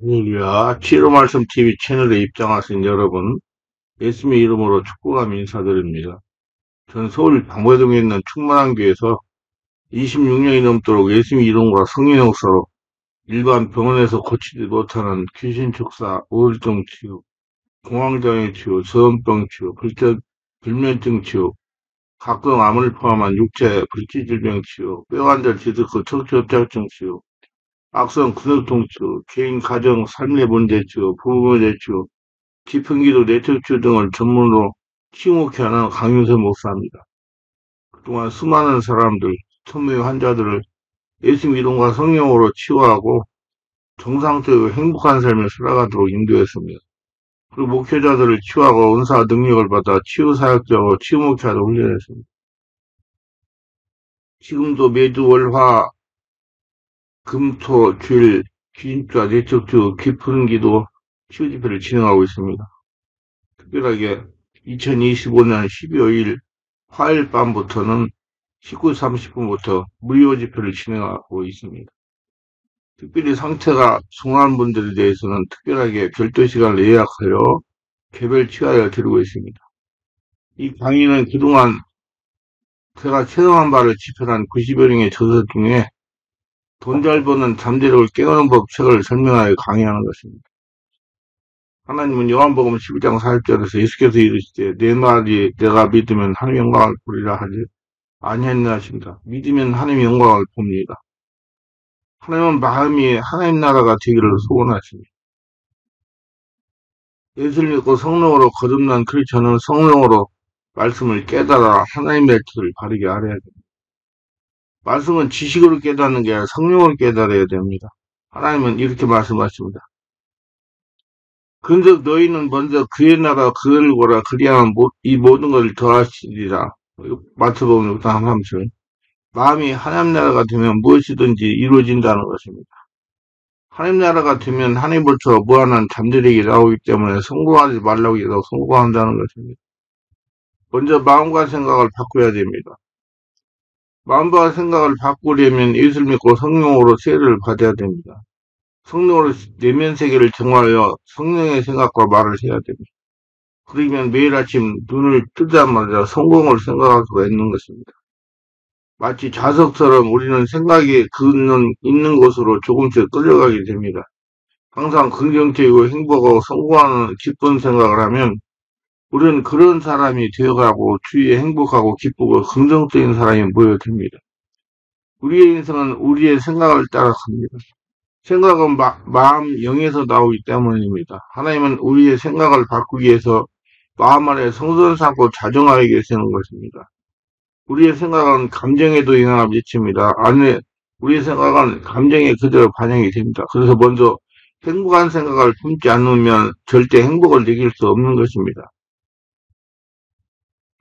할렐루야. 치료 말씀 TV 채널에 입장하신 여러분, 예수님의 이름으로 축복하며 인사드립니다. 전 서울 방배동에 있는 충만한 교회에서 26년이 넘도록 예수님의 이름과 성령 역사로 일반 병원에서 고치지 못하는 귀신 축사, 우울증 치유, 공황장애 치유, 저음병 치유, 불면증 치유, 각종 암을 포함한 육체 불치질병 치유, 뼈관절 디스크 척추협착증 치유, 악성 근육통 치유, 개인 가정 삶의 문제 치유, 부부 문제 치유, 깊은 기도 내적 치유 등을 전문으로 치유목회하는 강윤선 목사입니다. 그동안 수많은 사람들, 천명의 환자들을 예수님 이름과 성령으로 치유하고 정상적이고 행복한 삶을 살아가도록 인도했습니다. 그리고 목회자들을 치유하고 은사 능력을 받아 치유사역자로 치유목회하도록 훈련했습니다. 지금도 매주 월화 금토 주일 귀신과 내적치유 깊은 기도 치유 집회를 진행하고 있습니다. 특별하게 2025년 12월 화요일 밤부터는 19시 30분부터 무료 집회를 진행하고 있습니다. 특별히 상태가 중요한 분들에 대해서는 특별하게 별도 시간을 예약하여 개별 치유하여 드리고 있습니다. 이 강의는 그동안 제가 체험한 바를 집필한 90여 명의 저서 중에 돈 잘 버는 잠재력을 깨우는 법 책을 설명하여 강의하는 것입니다. 하나님은 요한복음 11장 40절에서 예수께서 이르시되 내 말이 내가 믿으면 하나님의 영광을 보리라 하지 아니하느냐 하십니다. 믿으면 하나님의 영광을 봅니다. 하나님은 마음이 하나님 나라가 되기를 소원하십니다. 예수를 믿고 성령으로 거듭난 크리스천은 성령으로 말씀을 깨달아 하나님의 뜻을 바르게 알아야 됩니다. 말씀은 지식으로 깨닫는 게 아니라 성령으로 깨달아야 됩니다. 하나님은 이렇게 말씀하십니다. 근즉 너희는 먼저 그의 나라 그를 보라 그리하면 이 모든 것을 더하시리라. 마태복음 6장 3절. 마음이 하나님 나라가 되면 무엇이든지 이루어진다는 것입니다. 하나님 나라가 되면 하나님으로부터 무한한 잠재력이 나오기 때문에 성공하지 말라고 해서 성공한다는 것입니다. 먼저 마음과 생각을 바꿔야 됩니다. 마음과 생각을 바꾸려면 예수를 믿고 성령으로 세례를 받아야 됩니다. 성령으로 내면 세계를 정화하여 성령의 생각과 말을 해야 됩니다. 그러면 매일 아침 눈을 뜨자마자 성공을 생각할 수가 있는 것입니다. 마치 자석처럼 우리는 생각이 있는 곳으로 조금씩 끌려가게 됩니다. 항상 긍정적이고 행복하고 성공하는 기쁜 생각을 하면 우리는 그런 사람이 되어가고 주위에 행복하고 기쁘고 긍정적인 사람이 모여듭니다. 우리의 인생은 우리의 생각을 따라갑니다. 생각은 마음 영에서 나오기 때문입니다. 하나님은 우리의 생각을 바꾸기 위해서 마음 안에 성전 삼고 자정하게 계시는 것입니다. 우리의 생각은 감정에도 영향을 미칩니다. 우리의 생각은 감정에 그대로 반영이 됩니다. 그래서 먼저 행복한 생각을 품지 않으면 절대 행복을 느낄 수 없는 것입니다.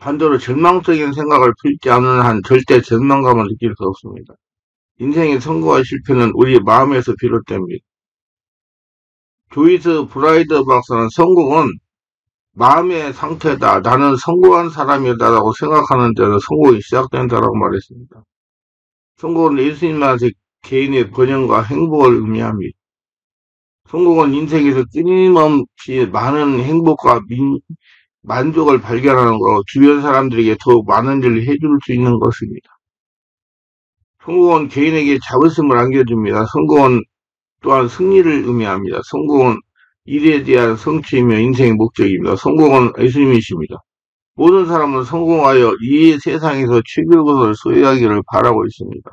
반대로 절망적인 생각을 품지 않는 한 절대 절망감을 느낄 수 없습니다. 인생의 성공과 실패는 우리 마음에서 비롯됩니다. 조이스 브라이더 박사는 성공은 마음의 상태다. 나는 성공한 사람이다라고 생각하는 데서 성공이 시작된다라고 말했습니다. 성공은 예수님한테 개인의 번영과 행복을 의미합니다. 성공은 인생에서 끊임없이 많은 행복과 만족을 발견하는 것, 주변 사람들에게 더욱 많은 일을 해줄 수 있는 것입니다. 성공은 개인에게 자부심을 안겨줍니다. 성공은 또한 승리를 의미합니다. 성공은 일에 대한 성취이며 인생의 목적입니다. 성공은 예수님이십니다. 모든 사람은 성공하여 이 세상에서 최고의 것을 소유하기를 바라고 있습니다.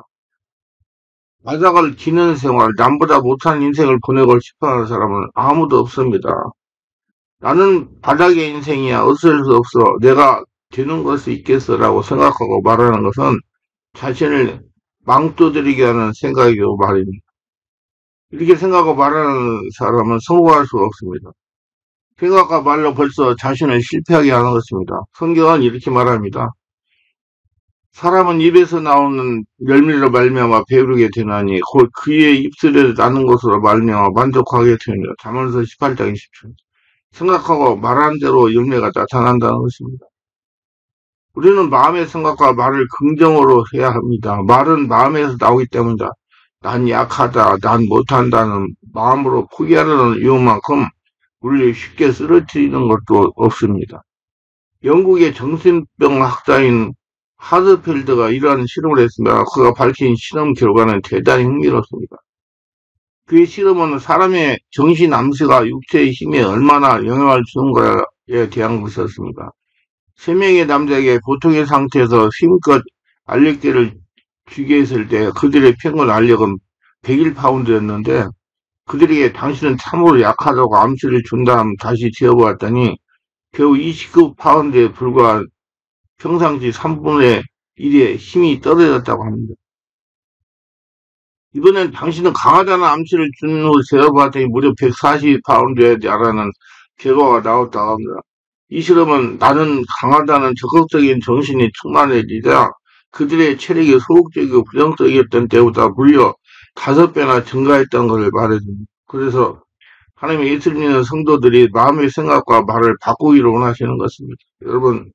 바닥을 기는 생활, 남보다 못한 인생을 보내고 싶어하는 사람은 아무도 없습니다. 나는 바닥의 인생이야. 어쩔 수 없어. 내가 되는 것이 있겠어라고 생각하고 말하는 것은 자신을 망토들이게 하는 생각이고 말입니다. 이렇게 생각하고 말하는 사람은 성공할 수가 없습니다. 생각과 말로 벌써 자신을 실패하게 하는 것입니다. 성경은 이렇게 말합니다. 사람은 입에서 나오는 열매로 말미암아 배부르게 되나니 곧 그의 입술에 나는 것으로 말미암아 만족하게 되느니라. 잠언서 18장 20절. 생각하고 말하는 대로 열매가 나타난다는 것입니다. 우리는 마음의 생각과 말을 긍정으로 해야 합니다. 말은 마음에서 나오기 때문이다. 난 약하다, 난 못한다는 마음으로 포기하려는 이유만큼 우리를 쉽게 쓰러뜨리는 것도 없습니다. 영국의 정신병 학자인 하드필드가 이러한 실험을 했습니다. 그가 밝힌 실험 결과는 대단히 흥미롭습니다. 그의 실험은 사람의 정신 암시가 육체의 힘에 얼마나 영향을 주는가에 대한 것이었습니다. 3명의 남자에게 보통의 상태에서 힘껏 알력계를 쥐게 했을 때 그들의 평균 알력은 101파운드였는데 그들에게 당신은 참으로 약하다고 암시를 준 다음 다시 재어보았더니 겨우 29파운드에 불과한 평상시 3분의 1의 힘이 떨어졌다고 합니다. 이번엔 당신은 강하다는 암시를 준 후 재어봤더니 무려 140파운드에 달하는 결과가 나왔다고 합니다. 이 실험은 나는 강하다는 적극적인 정신이 충만해지자 그들의 체력이 소극적이고 부정적이었던 때보다 무려 5배나 증가했던 것을 말해줍니다. 그래서 하나님의 예수 믿는 성도들이 마음의 생각과 말을 바꾸기를 원하시는 것입니다. 여러분,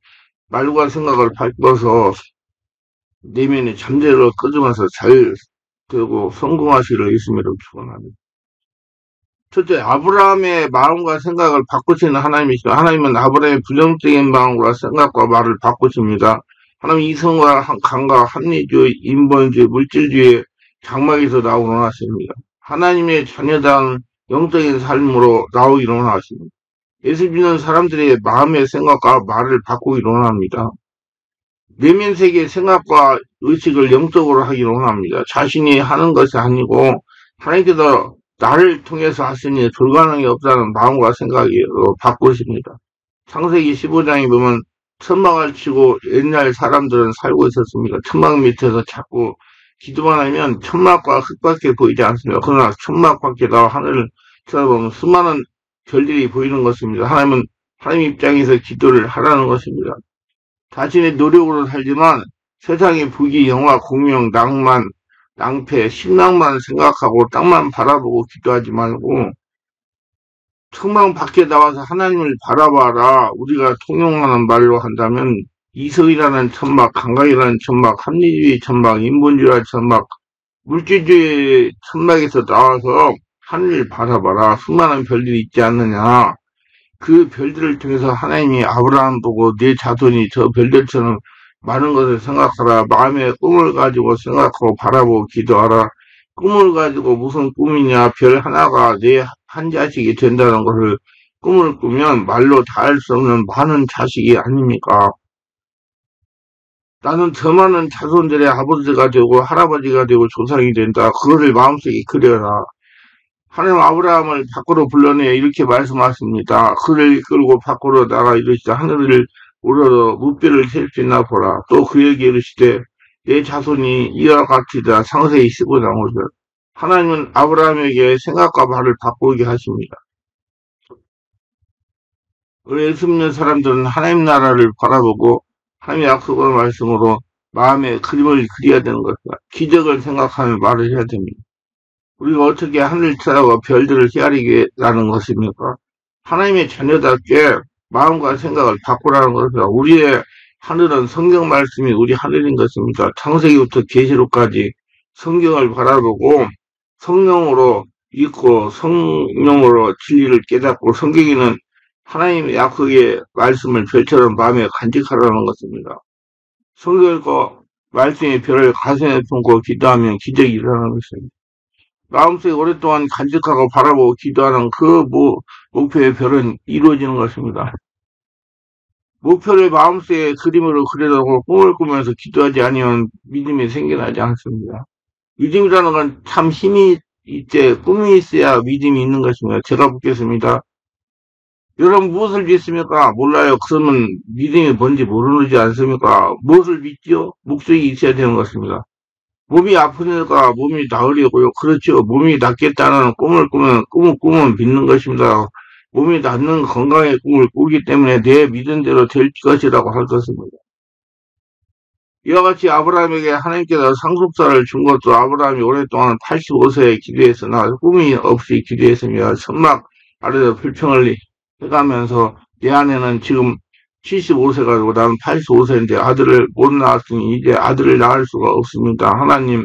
말과 생각을 바꿔서 내면의 잠재를 꺼주면서 잘 되고 성공하시기를 예수님으로 축원합니다. 첫째, 아브라함의 마음과 생각을 바꾸시는 하나님이시고 하나님은 아브라함의 부정적인 마음과 생각과 말을 바꾸십니다. 하나님 이성과 강과 합리주의, 인본주의, 물질주의 장막에서 나오기 원하십니다. 하나님의 자녀다운 영적인 삶으로 나오기를 원하십니다. 예수 믿는 사람들의 마음의 생각과 말을 바꾸기를 원합니다. 내면 세계의 생각과 의식을 영적으로 하기를 원합니다. 자신이 하는 것이 아니고 하나님께서 나를 통해서 하시니 불가능이 없다는 마음과 생각으로 바꾸십니다. 창세기 15장에 보면 천막을 치고 옛날 사람들은 살고 있었습니다. 천막 밑에서 자꾸 기도만 하면 천막과 흙밖에 보이지 않습니다. 그러나 천막 밖에다 하늘을 쳐다보면 수많은 별들이 보이는 것입니다. 하나님은 하나님 입장에서 기도를 하라는 것입니다. 자신의 노력으로 살지만 세상의 부귀, 영화, 공명, 낭만, 낭패, 신랑만 생각하고 땅만 바라보고 기도하지 말고 천막 밖에 나와서 하나님을 바라봐라. 우리가 통용하는 말로 한다면 이성이라는 천막, 감각이라는 천막, 합리주의 천막, 인본주의 천막, 물질주의 천막에서 나와서 하늘을 바라봐라. 수많은 별들이 있지 않느냐. 그 별들을 통해서 하나님이 아브라함 보고 내 자손이 저 별들처럼 많은 것을 생각하라. 마음의 꿈을 가지고 생각하고 바라보고 기도하라. 꿈을 가지고 무슨 꿈이냐. 별 하나가 내 한 자식이 된다는 것을 꿈을 꾸면 말로 다 할 수 없는 많은 자식이 아닙니까? 나는 더 많은 자손들의 아버지가 되고 할아버지가 되고 조상이 된다. 그것을 마음속에 그려라. 하나님 아브라함을 밖으로 불러내 이렇게 말씀하십니다. 그를 이끌고 밖으로 나가 이르시되 하늘을 우러러 무뼈를 셀 수 있나 보라. 또 그에게 이르시되 내 자손이 이와 같이다. 창세기 15장 5절. 하나님은 아브라함에게 생각과 말을 바꾸게 하십니다. 우리 예수 믿는 사람들은 하나님 나라를 바라보고 하나님의 약속의 말씀으로 마음의 그림을 그려야 되는 것이다. 기적을 생각하며 말을 해야 됩니다. 우리가 어떻게 하늘을 찾아가 별들을 헤아리게라는 것입니까? 하나님의 자녀답게 마음과 생각을 바꾸라는 것입니다. 우리의 하늘은 성경 말씀이 우리 하늘인 것입니다. 창세기부터 계시록까지 성경을 바라보고 성령으로 읽고 성령으로 진리를 깨닫고 성경에는 하나님의 약속의 말씀을 별처럼 마음에 간직하라는 것입니다. 성경과 말씀의 별을 가슴에 품고 기도하면 기적이 일어나는 것입니다. 마음속에 오랫동안 간직하고 바라보고 기도하는 그 목표의 별은 이루어지는 것입니다. 목표를 마음속에 그림으로 그려놓고 꿈을 꾸면서 기도하지 아니면 믿음이 생겨나지 않습니다. 믿음이라는 건 참 힘이 있되 꿈이 있어야 믿음이 있는 것입니다. 제가 묻겠습니다. 여러분 무엇을 믿습니까? 몰라요. 그러면 믿음이 뭔지 모르지 않습니까? 무엇을 믿지요? 목적이 있어야 되는 것입니다. 몸이 아프니까 몸이 나으려고요. 그렇죠. 몸이 낫겠다는 꿈을 꾸면 꿈은 믿는 것입니다. 몸이 낫는 건강의 꿈을 꾸기 때문에 내 믿은 대로 될 것이라고 할 것입니다. 이와 같이 아브라함에게 하나님께서 상속자를 준 것도 아브라함이 오랫동안 85세에 기도했으나 꿈이 없이 기도했으며 천막 아래서 불평을 해가면서 내 아내는 지금 75세가 되고 나는 85세인데 아들을 못 낳았으니 이제 아들을 낳을 수가 없습니다. 하나님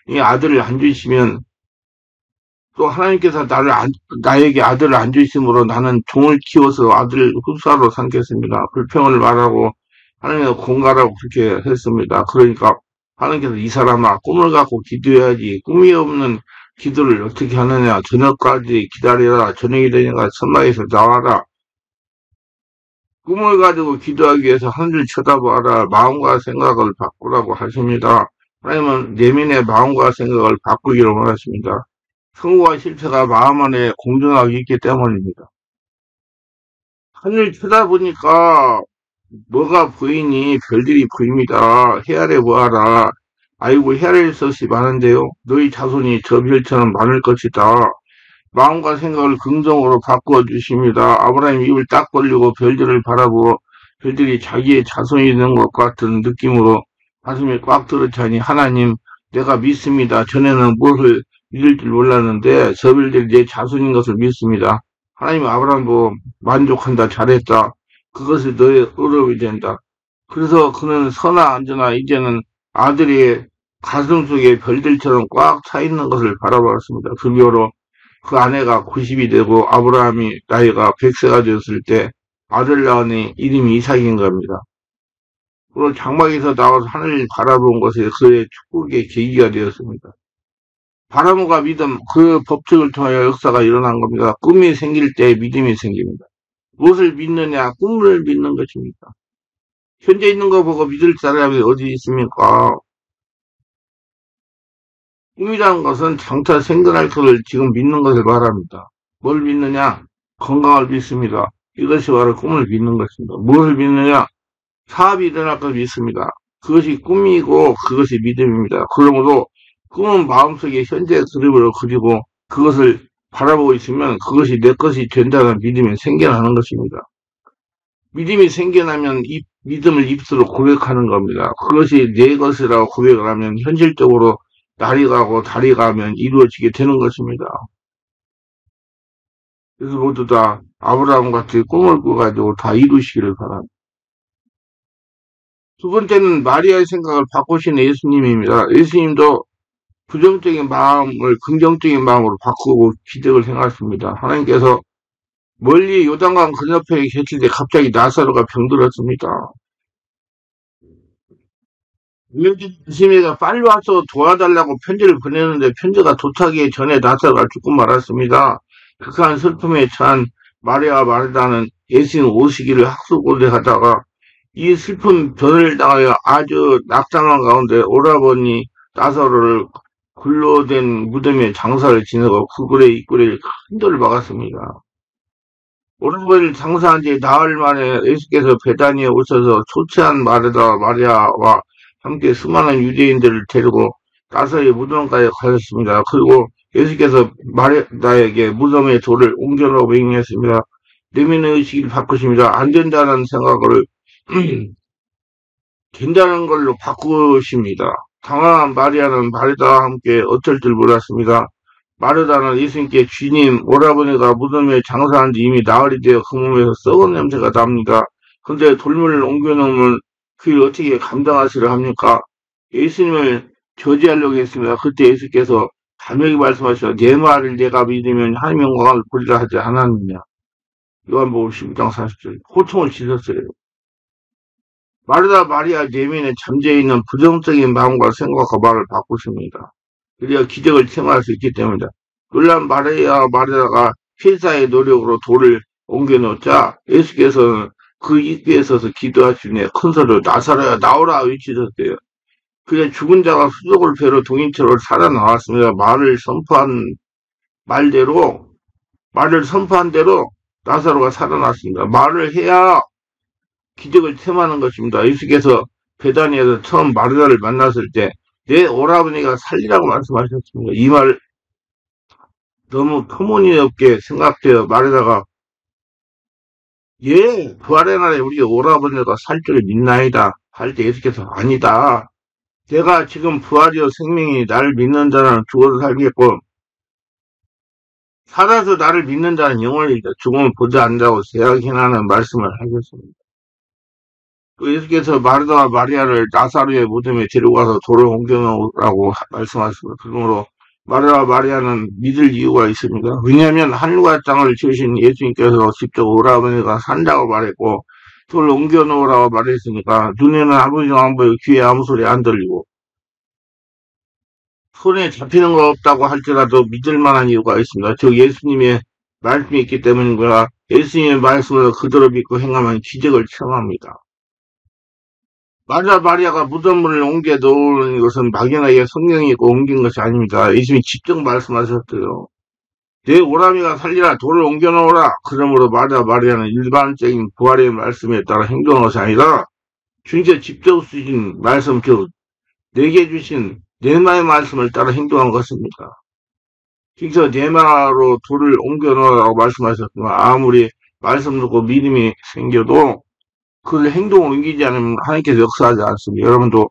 이 아들을 안 주시면 또 하나님께서 나에게 아들을 안 주심으로 나는 종을 키워서 아들 흡사로 삼겠습니다. 불평을 말하고 하나님께서 공갈하고 그렇게 했습니다. 그러니까 하나님께서 이 사람아 꿈을 갖고 기도해야지 꿈이 없는 기도를 어떻게 하느냐 저녁까지 기다려라 저녁이 되니까 천막에서 나와라 꿈을 가지고 기도하기 위해서 하늘을 쳐다봐라 마음과 생각을 바꾸라고 하십니다. 하나님은 내면의 마음과 생각을 바꾸기를 원하십니다. 성공과 실패가 마음 안에 공존하고 있기 때문입니다. 하늘 쳐다보니까 뭐가 보이니? 별들이 보입니다. 헤아려 보아라. 아이고 헤아릴 것이 많은데요. 너희 자손이 저 별처럼 많을 것이다. 마음과 생각을 긍정으로 바꾸어 주십니다. 아브라함 입을 딱 벌리고 별들을 바라보고 별들이 자기의 자손이 되는 것 같은 느낌으로 가슴에 꽉 들어차니 하나님 내가 믿습니다. 전에는 무엇을 믿을 줄 몰랐는데 저 별들이 내 자손인 것을 믿습니다. 하나님 아브라함 보고 만족한다 잘했다. 그것이 너의 의롭이 된다. 그래서 그는 서나 안저나 이제는 아들이 가슴 속에 별들처럼 꽉 차 있는 것을 바라보았습니다. 그 묘로 그 아내가 90이 되고 아브라함이 나이가 100세가 되었을 때 아들 낳으니 이름이 이삭인 겁니다. 그리고 장막에서 나와서 하늘을 바라본 것이 그의 축복의 계기가 되었습니다. 바람과 믿음, 그 법칙을 통하여 역사가 일어난 겁니다. 꿈이 생길 때 믿음이 생깁니다. 무엇을 믿느냐? 꿈을 믿는 것입니다. 현재 있는 거 보고 믿을 사람이 어디 있습니까? 꿈이라는 것은 장차 생겨날 것을 지금 믿는 것을 말합니다. 뭘 믿느냐? 건강을 믿습니다. 이것이 바로 꿈을 믿는 것입니다. 무엇을 믿느냐? 사업이 일어날 것을 믿습니다. 그것이 꿈이고 그것이 믿음입니다. 그러므로 꿈은 마음속에 현재 그림으로 그리고 그것을 바라보고 있으면 그것이 내 것이 된다는 믿음이 생겨나는 것입니다. 믿음이 생겨나면 이 믿음을 입술로 고백하는 겁니다. 그것이 내 것이라고 고백을 하면 현실적으로 날이 가고 달이 가면 이루어지게 되는 것입니다. 그래서 모두 다 아브라함 같이 꿈을 꾸가지고 다 이루시기를 바랍니다. 두 번째는 마리아의 생각을 바꾸신 예수님입니다. 예수님도 부정적인 마음을 긍정적인 마음으로 바꾸고 기적을 행하십니다. 하나님께서 멀리 요단강 건너편에 계실 때 갑자기 나사로가 병들었습니다. 예수님이 빨리 와서 도와달라고 편지를 보내는데 편지가 도착하기 전에 나사로가 죽고 말았습니다. 극한 슬픔에 처한 마리아 마르다는 예수님 오시기를 학수고대하다가 이 슬픈 변을 당하여 아주 낙장한 가운데 오라버니 나사로를 굴로 된 무덤에 장사를 지내고 그 굴에 입구에 큰 돌을 박았습니다. 오라버니를 장사한 지 나흘 만에 예수께서 베다니에 오셔서 초췌한 마리아와 함께 수많은 유대인들을 데리고 나사로의 무덤까지 가셨습니다. 그리고 예수께서 마리아에게 무덤의 돌을 옮겨라고 명령했습니다. 내면의 의식을 바꾸십니다. 안 된다는 생각을 된다는 걸로 바꾸십니다. 당황한 마리아는 마르다와 함께 어쩔 줄 몰랐습니다. 마르다는 예수님께 주님, 오라버니가 무덤에 장사한 지 이미 나흘이 되어 그 몸에서 썩은 냄새가 납니다. 근데 돌문을 옮겨놓으면 그 일 어떻게 감당하시려 합니까? 예수님을 저지하려고 했습니다. 그때 예수께서 담에게 말씀하시어 내 말을 내가 믿으면 하나님의 영광을 보리라 하지 않았느냐. 요한복음 12장 40절 호통을 치셨어요. 마리아 내면에 잠재있는 부정적인 마음과 생각과 말을 바꾸십니다. 그래야 기적을 체험할 수 있기 때문이다. 놀란 마리아가 회사의 노력으로 돌을 옮겨놓자 예수께서는 그 입구에 서서 기도하시네 큰 소리로 나사로야 나오라 외치셨어요. 그래 죽은 자가 수족을 배로 동인처럼 살아나왔습니다. 말을 선포한 대로 나사로가 살아났습니다. 말을 해야 기적을 체험하는 것입니다. 예수께서 베다니에서 처음 마르다를 만났을 때 내 오라버니가 살리라고 말씀하셨습니다. 이 말 너무 터무니없게 생각되어 마르다가 예, 부활의 날에 우리 오라버니가 살 줄을 믿나이다 할 때 예수께서 아니다. 내가 지금 부활이요 생명이 나를 믿는 자는 죽어도 살겠고 살아서 나를 믿는 자는 영원히 죽음을 보지 않는다고 제약해나는 말씀을 하셨습니다. 또 예수께서 마르다와 마리아를 나사로의 무덤에 데려가서 돌을 옮겨놓으라고 말씀하셨습니다. 그러므로 마르다와 마리아는 믿을 이유가 있습니다. 왜냐하면 하늘과 땅을 지으신 예수님께서 직접 오라버니가 산다고 말했고 돌을 옮겨놓으라고 말했으니까 눈에는 아무리 안 보이고 귀에 아무 소리 안 들리고 손에 잡히는 거 없다고 할지라도 믿을 만한 이유가 있습니다. 즉 예수님의 말씀이 있기 때문이고요. 예수님의 말씀을 그대로 믿고 행하면 기적을 체험합니다. 마리아가 무덤을 옮겨 놓은 것은 막연하게 성경이 있고 옮긴 것이 아닙니다. 예수님이 직접 말씀하셨어요. 내 오라미가 살리라 돌을 옮겨 놓으라. 그러므로 마리아는 일반적인 부활의 말씀에 따라 행동한 것이 아니라 주님께서 직접 쓰신 말씀, 즉 내게 주신 네마의 말씀을 따라 행동한 것입니다. 그래서 네마로 돌을 옮겨 놓으라고 말씀하셨지만 아무리 말씀 듣고 믿음이 생겨도 그 행동을 옮기지 않으면 하나님께서 역사하지 않습니다. 여러분도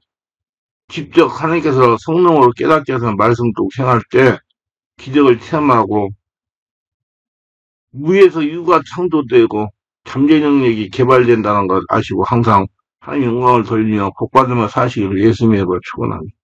직접 하나님께서 성령으로 깨닫게 해서 말씀도 생활할 때 기적을 체험하고 무에서 유가 창조되고 잠재 능력이 개발된다는 걸 아시고 항상 하나님 영광을 돌리며 복받으며 사시기를 예수님의 이름으로 축원합니다.